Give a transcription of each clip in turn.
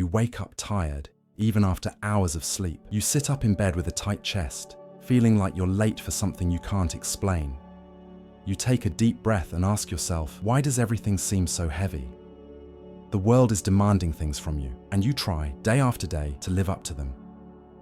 You wake up tired, even after hours of sleep. You sit up in bed with a tight chest, feeling like you're late for something you can't explain. You take a deep breath and ask yourself, why does everything seem so heavy? The world is demanding things from you, and you try, day after day, to live up to them.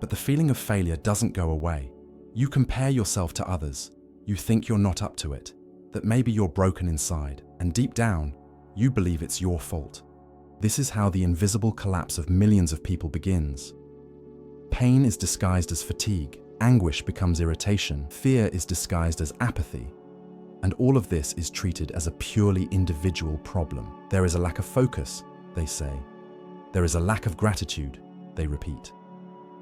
But the feeling of failure doesn't go away. You compare yourself to others. You think you're not up to it, that maybe you're broken inside, and deep down, you believe it's your fault. This is how the invisible collapse of millions of people begins. Pain is disguised as fatigue, anguish becomes irritation, fear is disguised as apathy. And all of this is treated as a purely individual problem. There is a lack of focus, they say. There is a lack of gratitude, they repeat.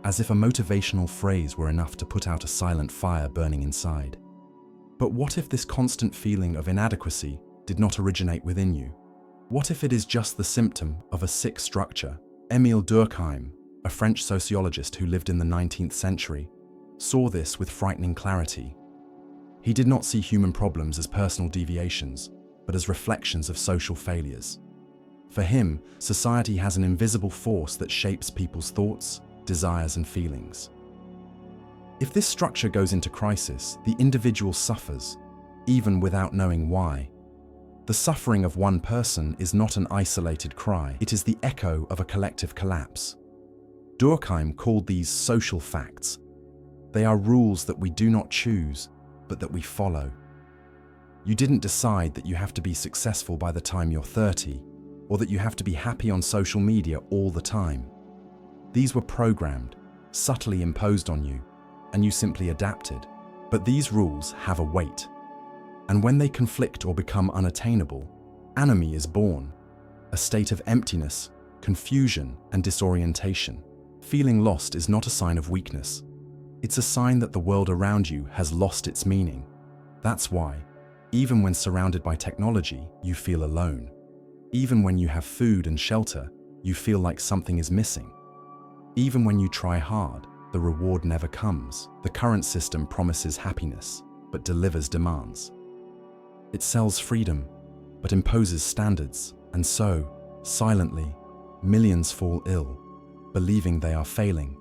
As if a motivational phrase were enough to put out a silent fire burning inside. But what if this constant feeling of inadequacy did not originate within you? What if it is just the symptom of a sick structure? Émile Durkheim, a French sociologist who lived in the 19th century, saw this with frightening clarity. He did not see human problems as personal deviations, but as reflections of social failures. For him, society has an invisible force that shapes people's thoughts, desires, and feelings. If this structure goes into crisis, the individual suffers, even without knowing why. The suffering of one person is not an isolated cry, it is the echo of a collective collapse. Durkheim called these social facts. They are rules that we do not choose, but that we follow. You didn't decide that you have to be successful by the time you're 30, or that you have to be happy on social media all the time. These were programmed, subtly imposed on you, and you simply adapted. But these rules have a weight. And when they conflict or become unattainable, anomie is born, a state of emptiness, confusion, and disorientation. Feeling lost is not a sign of weakness. It's a sign that the world around you has lost its meaning. That's why, even when surrounded by technology, you feel alone. Even when you have food and shelter, you feel like something is missing. Even when you try hard, the reward never comes. The current system promises happiness, but delivers demands. It sells freedom, but imposes standards, and so, silently, millions fall ill, believing they are failing,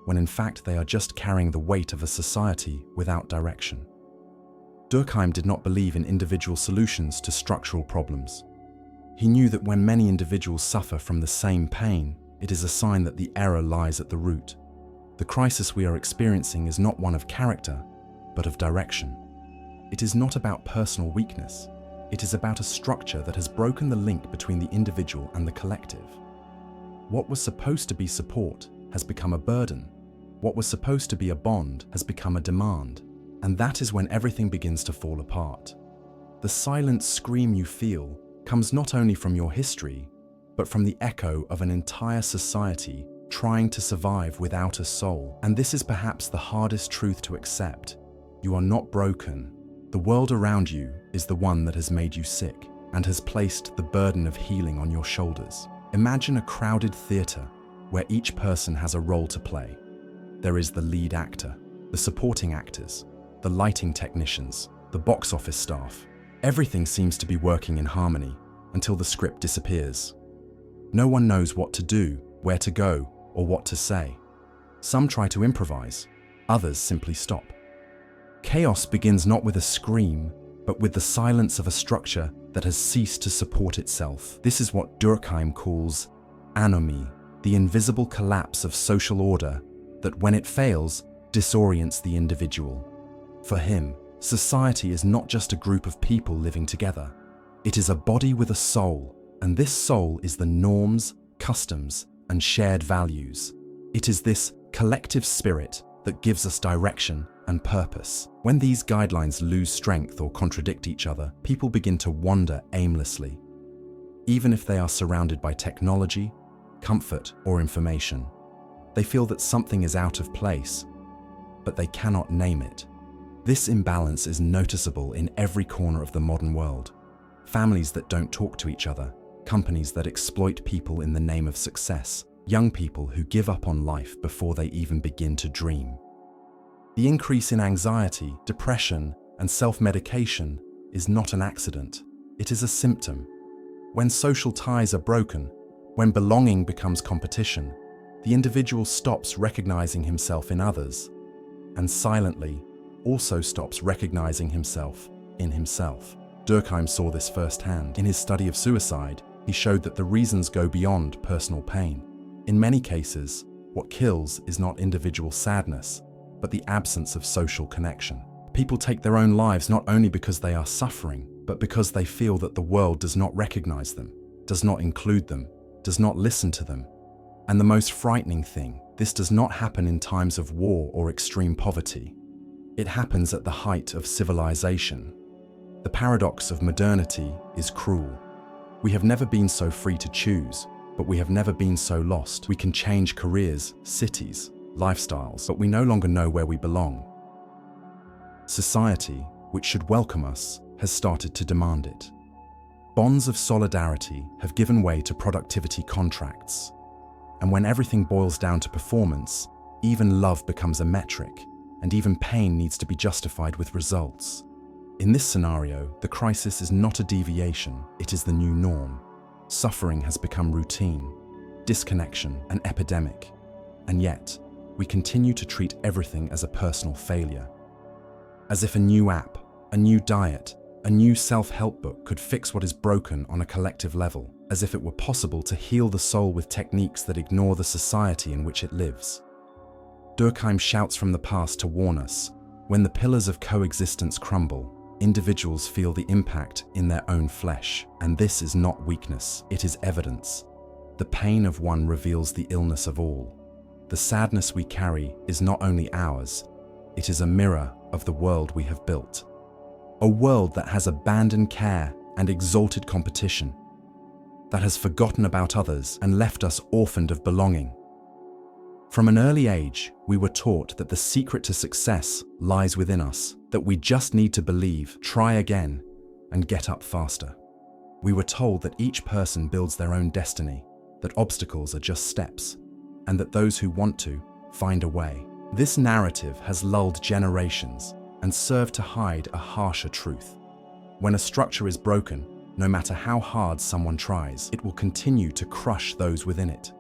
when in fact they are just carrying the weight of a society without direction. Durkheim did not believe in individual solutions to structural problems. He knew that when many individuals suffer from the same pain, it is a sign that the error lies at the root. The crisis we are experiencing is not one of character, but of direction. It is not about personal weakness. It is about a structure that has broken the link between the individual and the collective. What was supposed to be support has become a burden. What was supposed to be a bond has become a demand. And that is when everything begins to fall apart. The silent scream you feel comes not only from your history, but from the echo of an entire society trying to survive without a soul. And this is perhaps the hardest truth to accept. You are not broken. The world around you is the one that has made you sick and has placed the burden of healing on your shoulders. Imagine a crowded theatre where each person has a role to play. There is the lead actor, the supporting actors, the lighting technicians, the box office staff. Everything seems to be working in harmony until the script disappears. No one knows what to do, where to go, or what to say. Some try to improvise, others simply stop. Chaos begins not with a scream, but with the silence of a structure that has ceased to support itself. This is what Durkheim calls anomie, the invisible collapse of social order that, when it fails, disorients the individual. For him, society is not just a group of people living together. It is a body with a soul, and this soul is the norms, customs, and shared values. It is this collective spirit that gives us direction and purpose. When these guidelines lose strength or contradict each other, people begin to wander aimlessly, even if they are surrounded by technology, comfort, or information. They feel that something is out of place, but they cannot name it. This imbalance is noticeable in every corner of the modern world. Families that don't talk to each other, companies that exploit people in the name of success, young people who give up on life before they even begin to dream. The increase in anxiety, depression, and self-medication is not an accident. It is a symptom. When social ties are broken, When belonging becomes competition, the individual stops recognizing himself in others, and silently also stops recognizing himself in himself. Durkheim saw this firsthand. In his study of suicide, he showed that the reasons go beyond personal pain. In many cases, what kills is not individual sadness, but the absence of social connection. People take their own lives not only because they are suffering, but because they feel that the world does not recognize them, does not include them, does not listen to them. And the most frightening thing, this does not happen in times of war or extreme poverty. It happens at the height of civilization. The paradox of modernity is cruel. We have never been so free to choose, but we have never been so lost. We can change careers, cities, lifestyles, but we no longer know where we belong. Society, which should welcome us, has started to demand it. Bonds of solidarity have given way to productivity contracts. And when everything boils down to performance, even love becomes a metric, and even pain needs to be justified with results. In this scenario, the crisis is not a deviation, it is the new norm. Suffering has become routine, disconnection an epidemic, and yet, we continue to treat everything as a personal failure. As if a new app, a new diet, a new self-help book could fix what is broken on a collective level, as if it were possible to heal the soul with techniques that ignore the society in which it lives. Durkheim shouts from the past to warn us, when the pillars of coexistence crumble, individuals feel the impact in their own flesh, and this is not weakness, it is evidence. The pain of one reveals the illness of all. The sadness we carry is not only ours, it is a mirror of the world we have built. A world that has abandoned care and exalted competition, that has forgotten about others and left us orphaned of belonging. From an early age, we were taught that the secret to success lies within us, that we just need to believe, try again, and get up faster. We were told that each person builds their own destiny, that obstacles are just steps, and that those who want to find a way. This narrative has lulled generations and served to hide a harsher truth. When a structure is broken, no matter how hard someone tries, it will continue to crush those within it.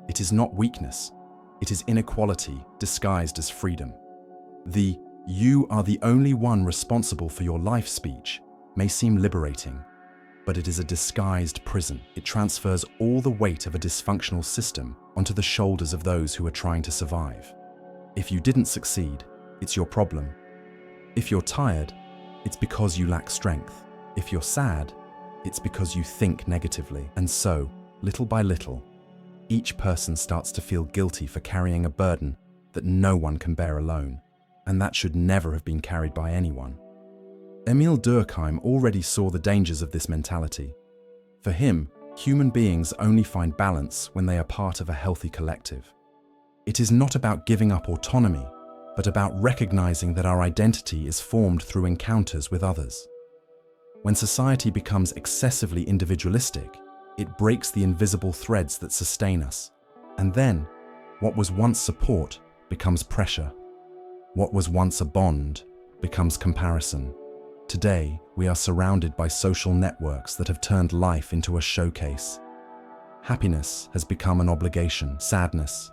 It is not weakness. It is inequality disguised as freedom. The "you are the only one responsible for your life" speech may seem liberating, but it is a disguised prison. It transfers all the weight of a dysfunctional system onto the shoulders of those who are trying to survive. If you didn't succeed, it's your problem. If you're tired, it's because you lack strength. If you're sad, it's because you think negatively. And so, little by little, each person starts to feel guilty for carrying a burden that no one can bear alone, and that should never have been carried by anyone. Emil Durkheim already saw the dangers of this mentality. For him, human beings only find balance when they are part of a healthy collective. It is not about giving up autonomy, but about recognizing that our identity is formed through encounters with others. When society becomes excessively individualistic, it breaks the invisible threads that sustain us. And then, what was once support becomes pressure. What was once a bond becomes comparison. Today, we are surrounded by social networks that have turned life into a showcase. Happiness has become an obligation, sadness,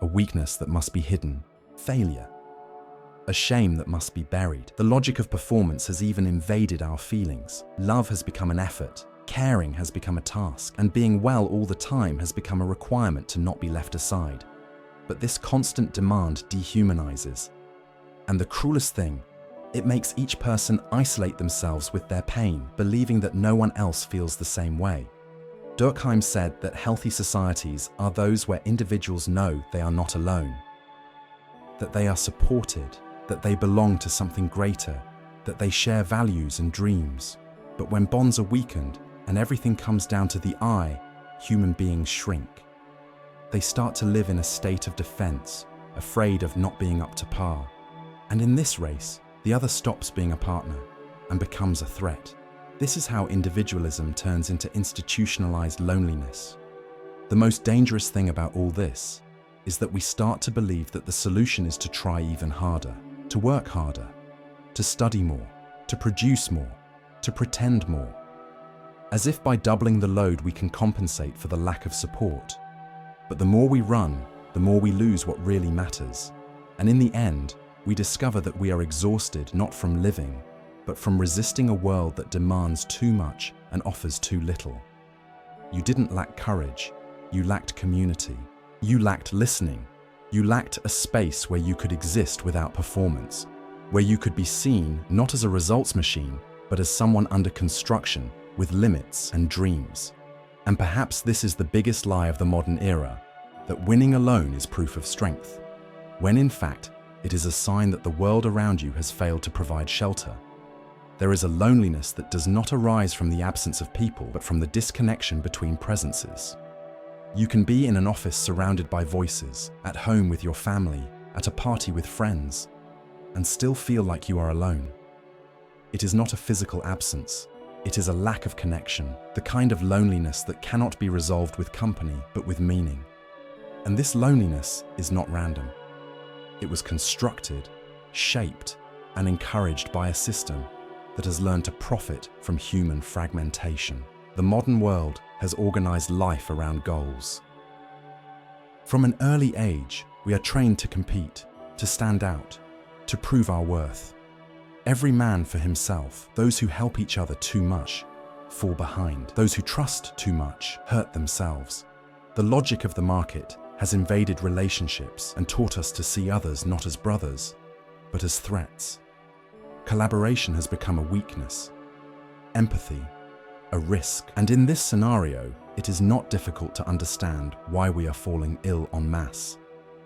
a weakness that must be hidden, failure, a shame that must be buried. The logic of performance has even invaded our feelings. Love has become an effort. Caring has become a task, and being well all the time has become a requirement to not be left aside. But this constant demand dehumanizes. And the cruelest thing, it makes each person isolate themselves with their pain, believing that no one else feels the same way. Durkheim said that healthy societies are those where individuals know they are not alone, that they are supported, that they belong to something greater, that they share values and dreams. But when bonds are weakened, and everything comes down to the I, human beings shrink. They start to live in a state of defense, afraid of not being up to par. And in this race, the other stops being a partner and becomes a threat. This is how individualism turns into institutionalized loneliness. The most dangerous thing about all this is that we start to believe that the solution is to try even harder, to work harder, to study more, to produce more, to pretend more. as if by doubling the load we can compensate for the lack of support. But the more we run, the more we lose what really matters. And in the end, we discover that we are exhausted not from living, but from resisting a world that demands too much and offers too little. You didn't lack courage, you lacked community. You lacked listening. You lacked a space where you could exist without performance, where you could be seen not as a results machine, but as someone under construction with limits and dreams. And perhaps this is the biggest lie of the modern era, that winning alone is proof of strength, when in fact, it is a sign that the world around you has failed to provide shelter. There is a loneliness that does not arise from the absence of people, but from the disconnection between presences. You can be in an office surrounded by voices, at home with your family, at a party with friends, and still feel like you are alone. It is not a physical absence. It is a lack of connection, the kind of loneliness that cannot be resolved with company, but with meaning. And this loneliness is not random. It was constructed, shaped, and encouraged by a system that has learned to profit from human fragmentation. The modern world has organized life around goals. From an early age, we are trained to compete, to stand out, to prove our worth. Every man for himself. Those who help each other too much fall behind. Those who trust too much hurt themselves. The logic of the market has invaded relationships and taught us to see others not as brothers, but as threats. Collaboration has become a weakness. Empathy, a risk. And in this scenario, it is not difficult to understand why we are falling ill en masse,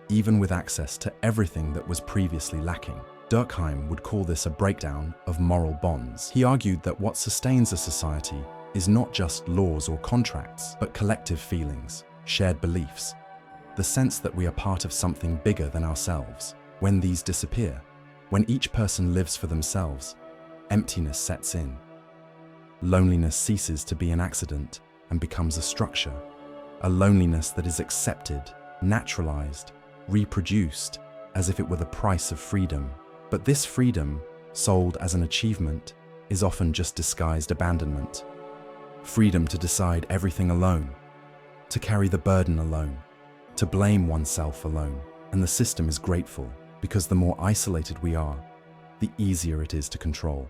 even with access to everything that was previously lacking. Durkheim would call this a breakdown of moral bonds. He argued that what sustains a society is not just laws or contracts, but collective feelings, shared beliefs, the sense that we are part of something bigger than ourselves. When these disappear, when each person lives for themselves, emptiness sets in. Loneliness ceases to be an accident and becomes a structure, a loneliness that is accepted, naturalized, reproduced, as if it were the price of freedom. But this freedom, sold as an achievement, is often just disguised abandonment. Freedom to decide everything alone, to carry the burden alone, to blame oneself alone. And the system is grateful, because the more isolated we are, the easier it is to control.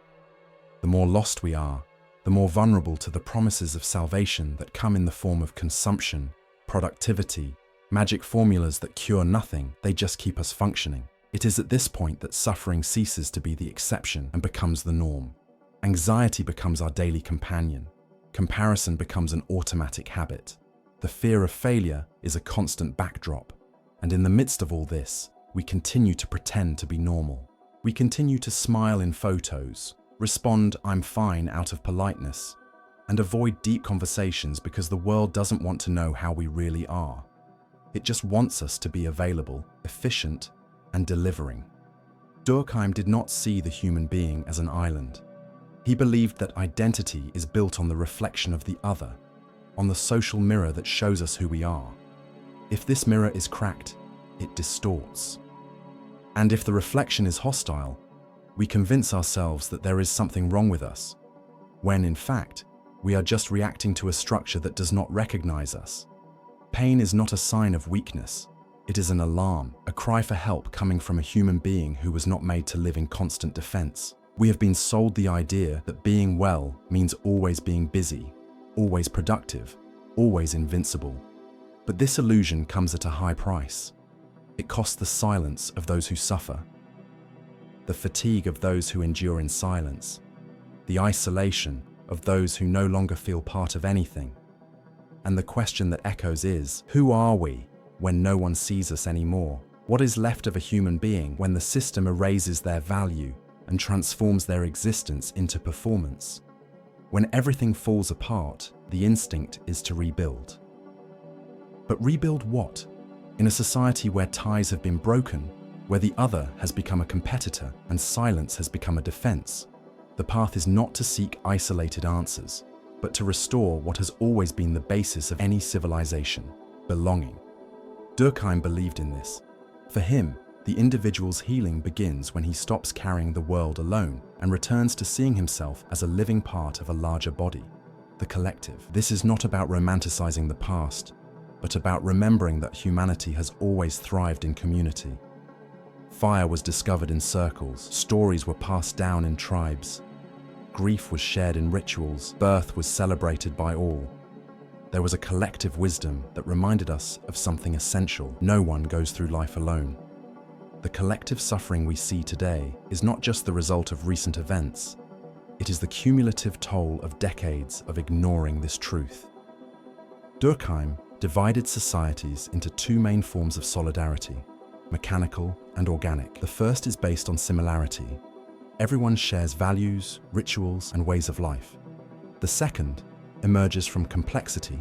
The more lost we are, the more vulnerable to the promises of salvation that come in the form of consumption, productivity, magic formulas that cure nothing, they just keep us functioning. It is at this point that suffering ceases to be the exception and becomes the norm. Anxiety becomes our daily companion. Comparison becomes an automatic habit. The fear of failure is a constant backdrop. And in the midst of all this, we continue to pretend to be normal. We continue to smile in photos, respond "I'm fine" out of politeness, and avoid deep conversations because the world doesn't want to know how we really are. It just wants us to be available, efficient, and delivering. Durkheim did not see the human being as an island. He believed that identity is built on the reflection of the other, on the social mirror that shows us who we are. If this mirror is cracked, it distorts. And if the reflection is hostile, we convince ourselves that there is something wrong with us, when in fact, we are just reacting to a structure that does not recognize us. Pain is not a sign of weakness. It is an alarm, a cry for help coming from a human being who was not made to live in constant defense. We have been sold the idea that being well means always being busy, always productive, always invincible. But this illusion comes at a high price. It costs the silence of those who suffer, the fatigue of those who endure in silence, the isolation of those who no longer feel part of anything. And the question that echoes is, who are we when no one sees us anymore? What is left of a human being when the system erases their value and transforms their existence into performance? When everything falls apart, the instinct is to rebuild. But rebuild what? In a society where ties have been broken, where the other has become a competitor and silence has become a defense, the path is not to seek isolated answers, but to restore what has always been the basis of any civilization: belonging. Durkheim believed in this. For him, the individual's healing begins when he stops carrying the world alone and returns to seeing himself as a living part of a larger body. the collective. This is not about romanticizing the past, but about remembering that humanity has always thrived in community. Fire was discovered in circles, stories were passed down in tribes, grief was shared in rituals, birth was celebrated by all. There was a collective wisdom that reminded us of something essential. No one goes through life alone. The collective suffering we see today is not just the result of recent events, it is the cumulative toll of decades of ignoring this truth. Durkheim divided societies into two main forms of solidarity, mechanical and organic. The first is based on similarity. Everyone shares values, rituals, and ways of life. The second emerges from complexity,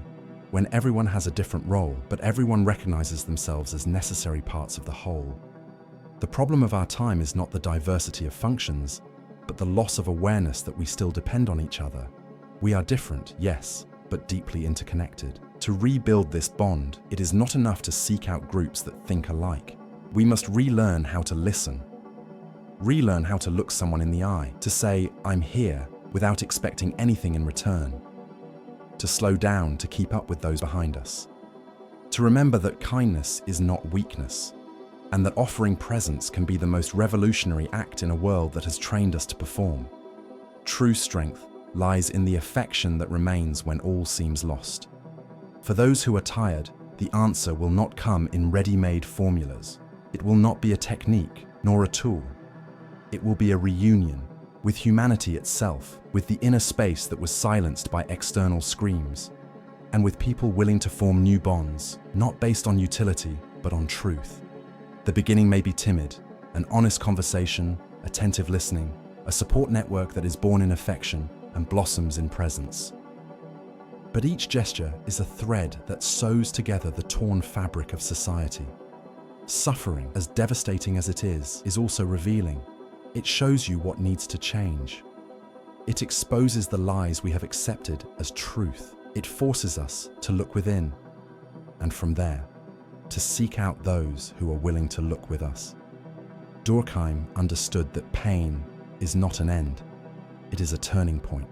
when everyone has a different role, but everyone recognizes themselves as necessary parts of the whole. The problem of our time is not the diversity of functions, but the loss of awareness that we still depend on each other. We are different, yes, but deeply interconnected. To rebuild this bond, it is not enough to seek out groups that think alike. We must relearn how to listen. Relearn how to look someone in the eye, to say, "I'm here," without expecting anything in return. To slow down to keep up with those behind us. To remember that kindness is not weakness, and that offering presence can be the most revolutionary act in a world that has trained us to perform. True strength lies in the affection that remains when all seems lost. For those who are tired, the answer will not come in ready-made formulas. It will not be a technique, nor a tool. It will be a reunion with humanity itself, with the inner space that was silenced by external screams, and with people willing to form new bonds, not based on utility, but on truth. The beginning may be timid, an honest conversation, attentive listening, a support network that is born in affection and blossoms in presence. But each gesture is a thread that sews together the torn fabric of society. Suffering, as devastating as it is also revealing. It shows you what needs to change. It exposes the lies we have accepted as truth. It forces us to look within, and from there, to seek out those who are willing to look with us. Durkheim understood that pain is not an end, it is a turning point.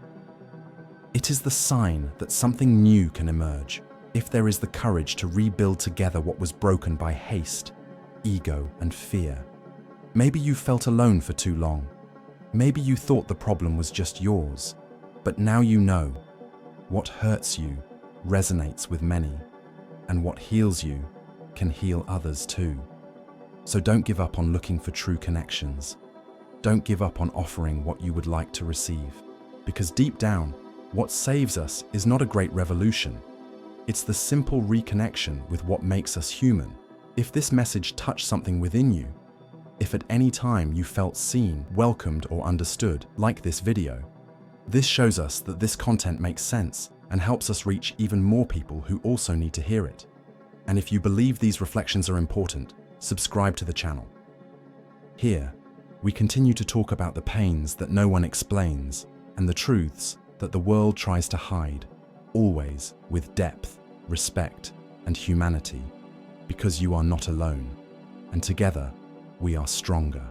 It is the sign that something new can emerge, if there is the courage to rebuild together what was broken by haste, ego, and fear. Maybe you felt alone for too long. Maybe you thought the problem was just yours, but now you know what hurts you resonates with many, and what heals you can heal others too. So don't give up on looking for true connections. Don't give up on offering what you would like to receive. Because deep down, what saves us is not a great revolution. It's the simple reconnection with what makes us human. If this message touched something within you, if at any time you felt seen, welcomed, or understood, like this video, this shows us that this content makes sense and helps us reach even more people who also need to hear it. And if you believe these reflections are important, subscribe to the channel. Here, we continue to talk about the pains that no one explains and the truths that the world tries to hide, always with depth, respect, and humanity, because you are not alone, and together we are stronger.